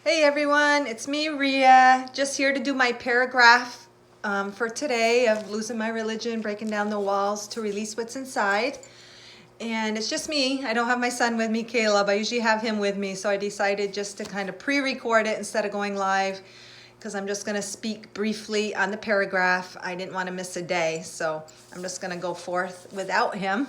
Hey everyone, it's me, Ria, just here to do my paragraph for today of losing my religion, breaking down the walls to release what's inside. And it's just me. I don't have my son with me, Caleb. I usually have him with me, so I decided just to kind of pre-record it instead of going live because I'm just going to speak briefly on the paragraph. I didn't want to miss a day, so I'm just going to go forth without him.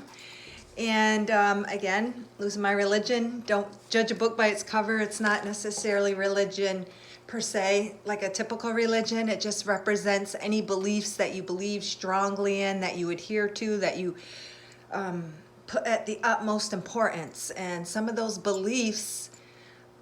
And again, losing my religion. Don't judge a book by its cover. It's not necessarily religion per se, like a typical religion. It just represents any beliefs that you believe strongly in, that you adhere to, that you put at the utmost importance. And some of those beliefs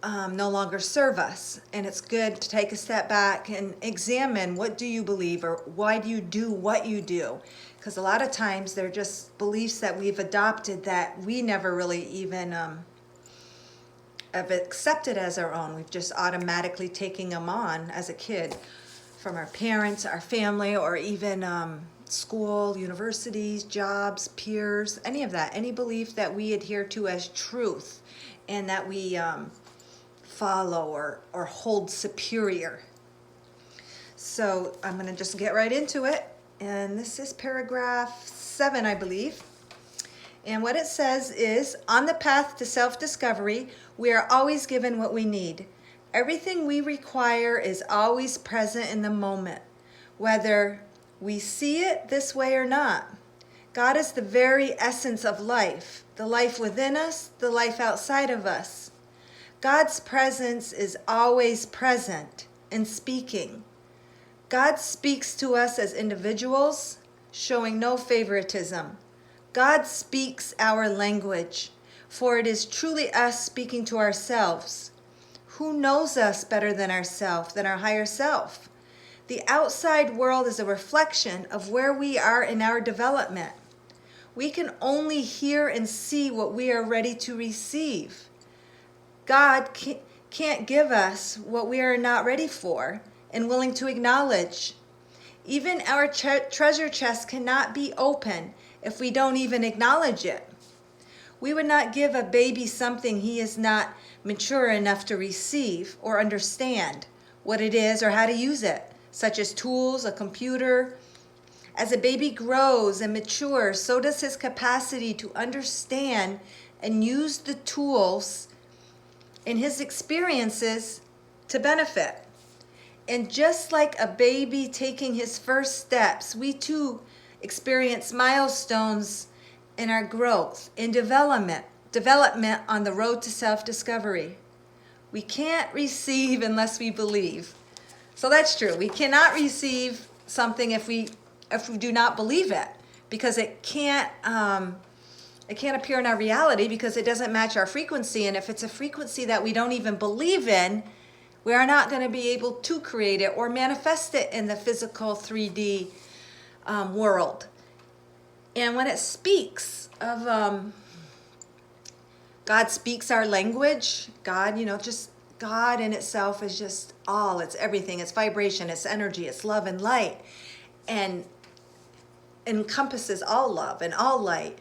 no longer serve us. And it's good to take a step back and examine, what do you believe, or why do you do what you do? Because a lot of times they're just beliefs that we've adopted that we never really even have accepted as our own. We've just automatically taken them on as a kid from our parents, our family, or even school, universities, jobs, peers, any of that. Any belief that we adhere to as truth and that we follow or hold superior. So I'm going to just get right into it. And this is paragraph 7, I believe. And what it says is, on the path to self-discovery, we are always given what we need. Everything we require is always present in the moment, whether we see it this way or not. God is the very essence of life, the life within us, the life outside of us. God's presence is always present and speaking. God speaks to us as individuals, showing no favoritism. God speaks our language, for it is truly us speaking to ourselves. Who knows us better than ourselves, than our higher self? The outside world is a reflection of where we are in our development. We can only hear and see what we are ready to receive. God can't give us what we are not ready for and willing to acknowledge. Even our treasure chest cannot be open if we don't even acknowledge it. We would not give a baby something he is not mature enough to receive or understand what it is or how to use it, such as tools, a computer. As a baby grows and matures, so does his capacity to understand and use the tools in his experiences to benefit. And just like a baby taking his first steps, we too experience milestones in our growth, in development on the road to self-discovery. We can't receive unless we believe. So that's true. We cannot receive something if we do not believe it, because it can't appear in our reality because it doesn't match our frequency. And if it's a frequency that we don't even believe in, we are not going to be able to create it or manifest it in the physical 3D world. And when it speaks of God speaks our language, God, just God in itself is just all, it's everything. It's vibration, it's energy, it's love and light, and encompasses all love and all light.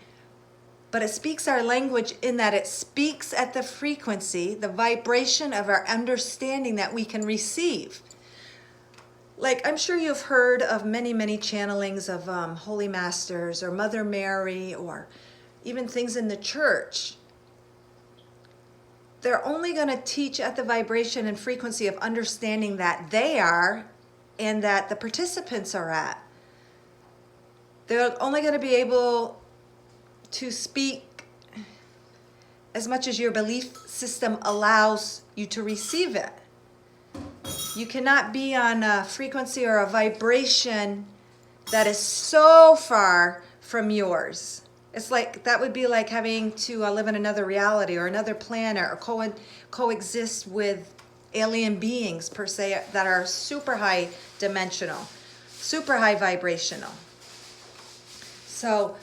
But it speaks our language in that it speaks at the frequency, the vibration of our understanding that we can receive. Like, I'm sure you've heard of many, many channelings of Holy Masters or Mother Mary, or even things in the church. They're only going to teach at the vibration and frequency of understanding that they are and that the participants are at. They're only going to be able to speak as much as your belief system allows you to receive it. You cannot be on a frequency or a vibration that is so far from yours. It's like, that would be like having to live in another reality or another planet, or coexist with alien beings per se that are super high dimensional, super high vibrational. So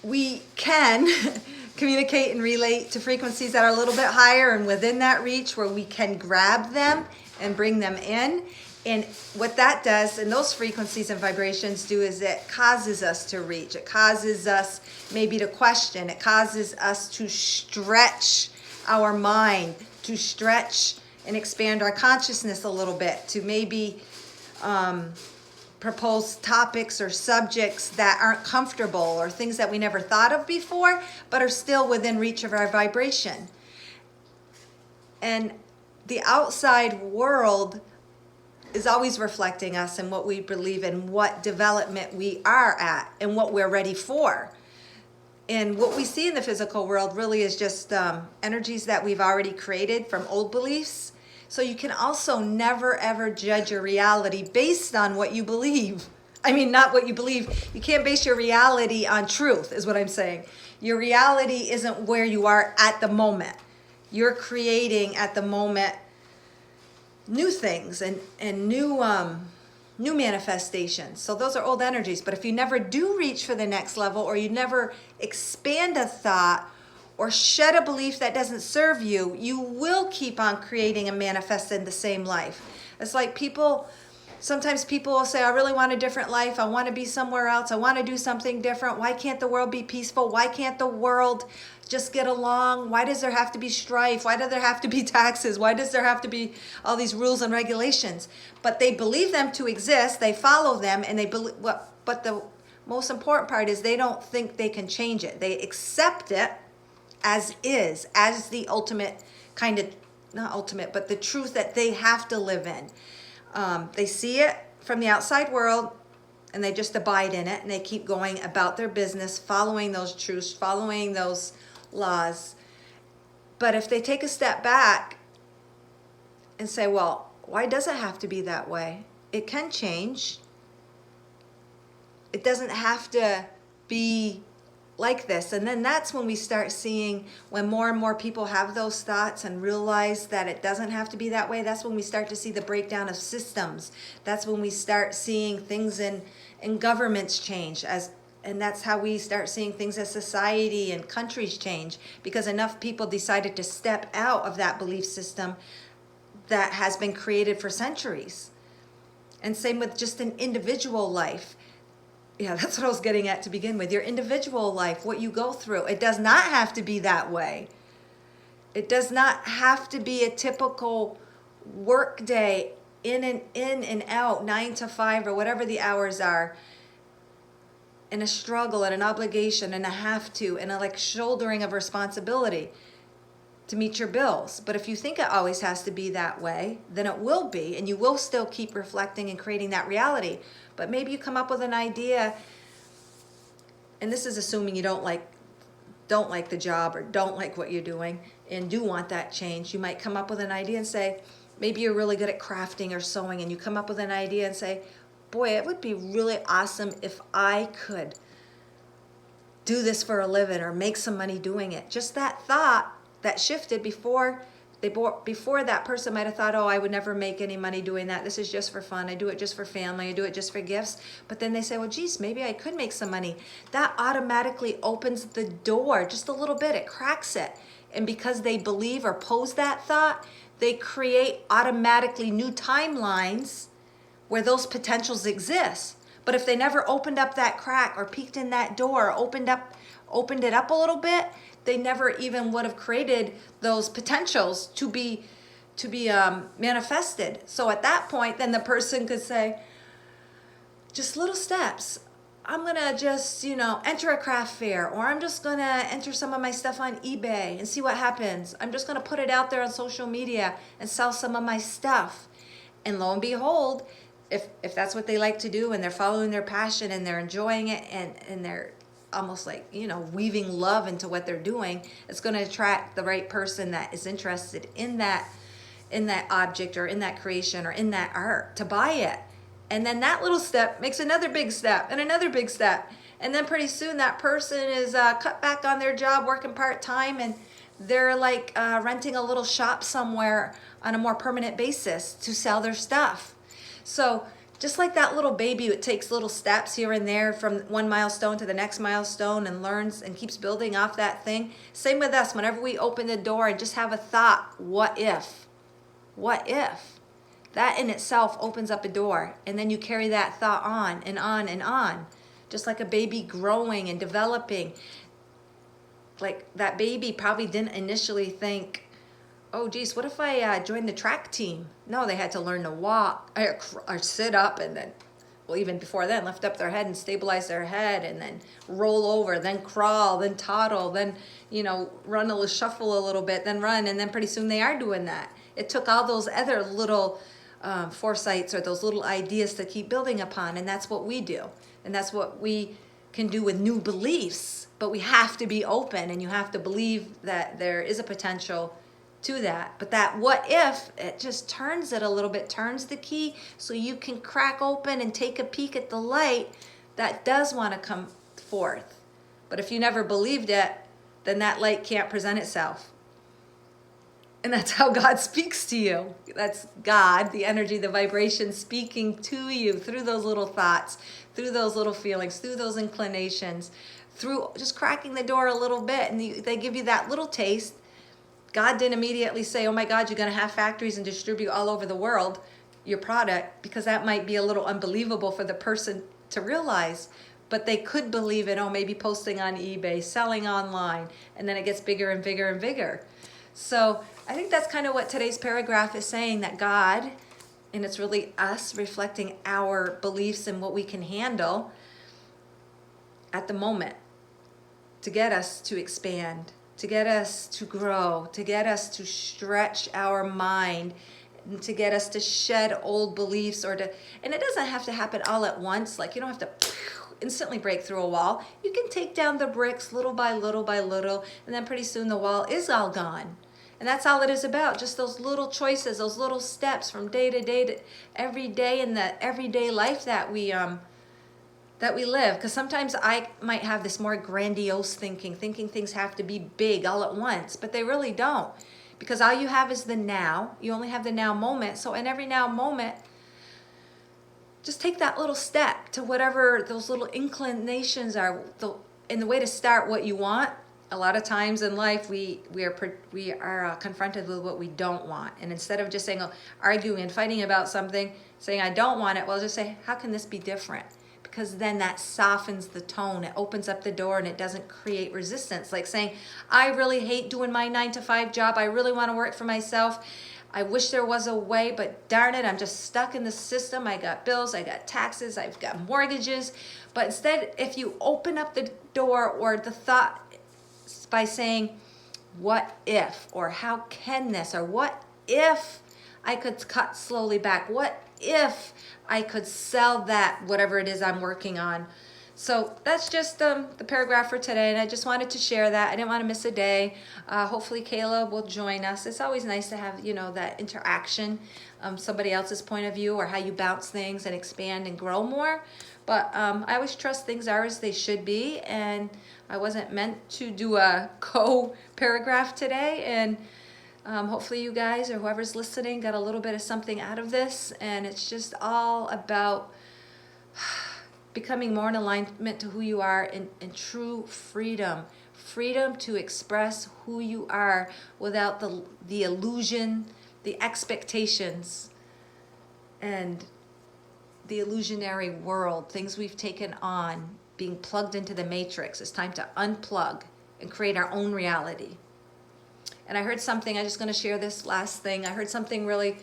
we can communicate and relate to frequencies that are a little bit higher and within that reach, where we can grab them and bring them in. And what that does, and those frequencies and vibrations do, is it causes us to reach. It causes us maybe to question. It causes us to stretch our mind, to stretch and expand our consciousness a little bit, to maybe propose topics or subjects that aren't comfortable, or things that we never thought of before but are still within reach of our vibration. And the outside world is always reflecting us and what we believe in, what development we are at, and what we're ready for. And what we see in the physical world really is just energies that we've already created from old beliefs. So you can also never ever judge your reality based on what you believe. I mean, not what you believe. You can't base your reality on truth, is what I'm saying. Your reality isn't where you are at the moment. You're creating at the moment new things and new manifestations. So those are old energies. But if you never do reach for the next level, or you never expand a thought or shed a belief that doesn't serve you, you will keep on creating and manifesting the same life. It's like sometimes people will say, I really want a different life. I want to be somewhere else. I want to do something different. Why can't the world be peaceful? Why can't the world just get along? Why does there have to be strife? Why do there have to be taxes? Why does there have to be all these rules and regulations? But they believe them to exist. They follow them, and they believe. But the most important part is they don't think they can change it. They accept it as is, as the ultimate kind of, not ultimate, but the truth that they have to live in. They see it from the outside world, and they just abide in it, and they keep going about their business, following those truths, following those laws. But if they take a step back and say, well, why does it have to be that way? It can change. It doesn't have to be like this. And then that's when we start seeing, when more and more people have those thoughts and realize that it doesn't have to be that way, that's when we start to see the breakdown of systems. That's when we start seeing things in governments change, and that's how we start seeing things as society and countries change, because enough people decided to step out of that belief system that has been created for centuries. And same with just an individual life. Yeah, that's what I was getting at to begin with. Your individual life, what you go through. It does not have to be that way. It does not have to be a typical work day, in and out, 9 to 5 or whatever the hours are, and a struggle and an obligation and a have to and a like shouldering of responsibility to meet your bills. But if you think it always has to be that way, then it will be, and you will still keep reflecting and creating that reality. But maybe you come up with an idea, and this is assuming you don't like the job or don't like what you're doing and do want that change. You might come up with an idea and say, maybe you're really good at crafting or sewing, and you come up with an idea and say, boy, it would be really awesome if I could do this for a living or make some money doing it. Just that thought that shifted before that person might have thought, oh, I would never make any money doing that. This is just for fun. I do it just for family. I do it just for gifts. But then they say, well, geez, maybe I could make some money. That automatically opens the door just a little bit. It cracks it. And because they believe or pose that thought, they create automatically new timelines where those potentials exist. But if they never opened up that crack or peeked in that door, opened it up a little bit, they never even would have created those potentials to be manifested. So at that point, then the person could say, just little steps. I'm gonna just, enter a craft fair, or I'm just gonna enter some of my stuff on eBay and see what happens. I'm just gonna put it out there on social media and sell some of my stuff. And lo and behold, if that's what they like to do, and they're following their passion and they're enjoying it, and they're almost like, weaving love into what they're doing, it's going to attract the right person that is interested in that object or in that creation or in that art to buy it. And then that little step makes another big step and another big step. And then pretty soon that person is cut back on their job, working part-time, and they're like renting a little shop somewhere on a more permanent basis to sell their stuff. So just like that little baby, it takes little steps here and there from one milestone to the next milestone and learns and keeps building off that thing. Same with us. Whenever we open the door and just have a thought, what if? What if? That in itself opens up a door, and then you carry that thought on and on and on. Just like a baby growing and developing. Like that baby probably didn't initially think, oh geez, what if I joined the track team? No, they had to learn to walk or sit up, and then, well, even before then, lift up their head and stabilize their head, and then roll over, then crawl, then toddle, then, run shuffle a little bit, then run, and then pretty soon they are doing that. It took all those other little foresights or those little ideas to keep building upon, and that's what we do. And that's what we can do with new beliefs, but we have to be open, and you have to believe that there is a potential to that. But that what if, it just turns it a little bit, turns the key so you can crack open and take a peek at the light that does want to come forth. But if you never believed it, then that light can't present itself. And that's how God speaks to you. That's God, the energy, the vibration speaking to you through those little thoughts, through those little feelings, through those inclinations, through just cracking the door a little bit. And they give you that little taste. God didn't immediately say, oh my God, you're going to have factories and distribute all over the world your product, because that might be a little unbelievable for the person to realize. But they could believe it, oh, maybe posting on eBay, selling online, and then it gets bigger and bigger and bigger. So I think that's kind of what today's paragraph is saying, that God, and it's really us reflecting our beliefs and what we can handle at the moment to get us to expand, to get us to grow, to get us to stretch our mind, and to get us to shed old beliefs, and it doesn't have to happen all at once. Like, you don't have to instantly break through a wall. You can take down the bricks little by little by little, and then pretty soon the wall is all gone. And that's all it is about, just those little choices, those little steps from day to day to every day in the everyday life that we live. Because sometimes I might have this more grandiose thinking things have to be big all at once, but they really don't. Because all you have is the now. You only have the now moment. So in every now moment, just take that little step to whatever those little inclinations are. And the way to start what you want, a lot of times in life we are confronted with what we don't want. And instead of just saying, arguing and fighting about something, saying I don't want it, well, just say, how can this be different? Because then that softens the tone. It opens up the door, and it doesn't create resistance. Like saying, I really hate doing my 9-to-5 job. I really want to work for myself. I wish there was a way, but darn it, I'm just stuck in the system. I got bills, I got taxes, I've got mortgages. But instead, if you open up the door or the thought by saying, what if, or how can this, or what if I could cut slowly back? What if I could sell that, whatever it is I'm working on? So that's just the paragraph for today, and I just wanted to share that. I didn't want to miss a day. Hopefully Kayla will join us. It's always nice to have, that interaction, somebody else's point of view, or how you bounce things and expand and grow more. But I always trust things are as they should be, and I wasn't meant to do a co-paragraph today, and hopefully you guys or whoever's listening got a little bit of something out of this. And it's just all about becoming more in alignment to who you are, in true freedom to express who you are without the illusion, the expectations, and the illusionary world, things we've taken on, being plugged into the matrix. It's time to unplug and create our own reality. And I heard something, I'm just going to share this last thing. I heard something really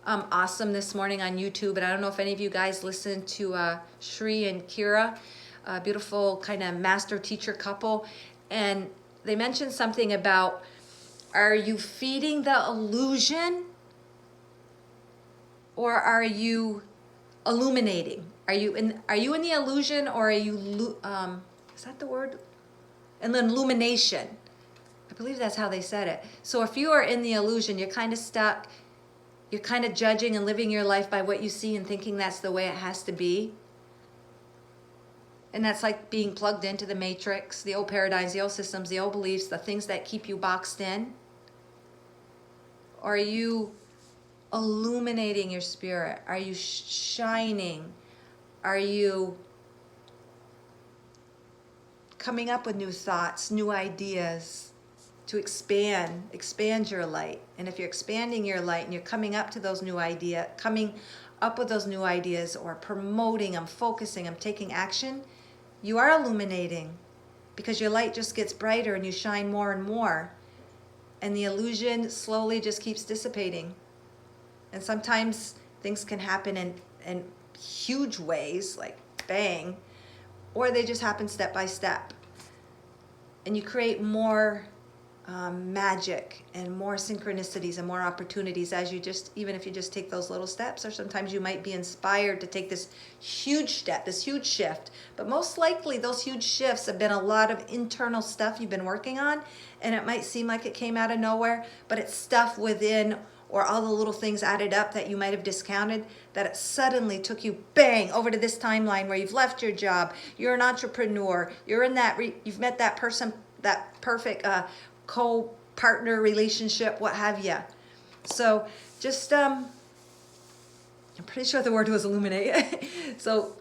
awesome this morning on YouTube, and I don't know if any of you guys listened to Shri and Kira, a beautiful kind of master teacher couple, and they mentioned something about, are you feeding the illusion, or are you illuminating? Are you in the illusion, or are you is that the word? And then illumination. I believe that's how they said it. So if you are in the illusion, you're kind of stuck. You're kind of judging and living your life by what you see and thinking that's the way it has to be. And that's like being plugged into the matrix, the old paradigms, the old systems, the old beliefs, the things that keep you boxed in. Or are you illuminating your spirit? Are you shining? Are you coming up with new thoughts, new ideas to expand your light? And if you're expanding your light and you're coming up with those new ideas, or promoting them, focusing them, taking action, you are illuminating, because your light just gets brighter and you shine more and more. and the illusion slowly just keeps dissipating. And sometimes things can happen in huge ways, like bang, or they just happen step by step. And you create more magic and more synchronicities and more opportunities as you just, even if you just take those little steps, or sometimes you might be inspired to take this huge step, this huge shift. But most likely those huge shifts have been a lot of internal stuff you've been working on, and it might seem like it came out of nowhere, but it's stuff within, or all the little things added up that you might have discounted, that it suddenly took you bang over to this timeline where you've left your job, you're an entrepreneur, you're in that, you've met that person, that perfect co-partner relationship, what have you. So just, I'm pretty sure the word was illuminate. So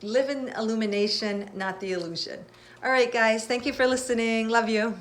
live in illumination, not the illusion. All right, guys, thank you for listening. Love you.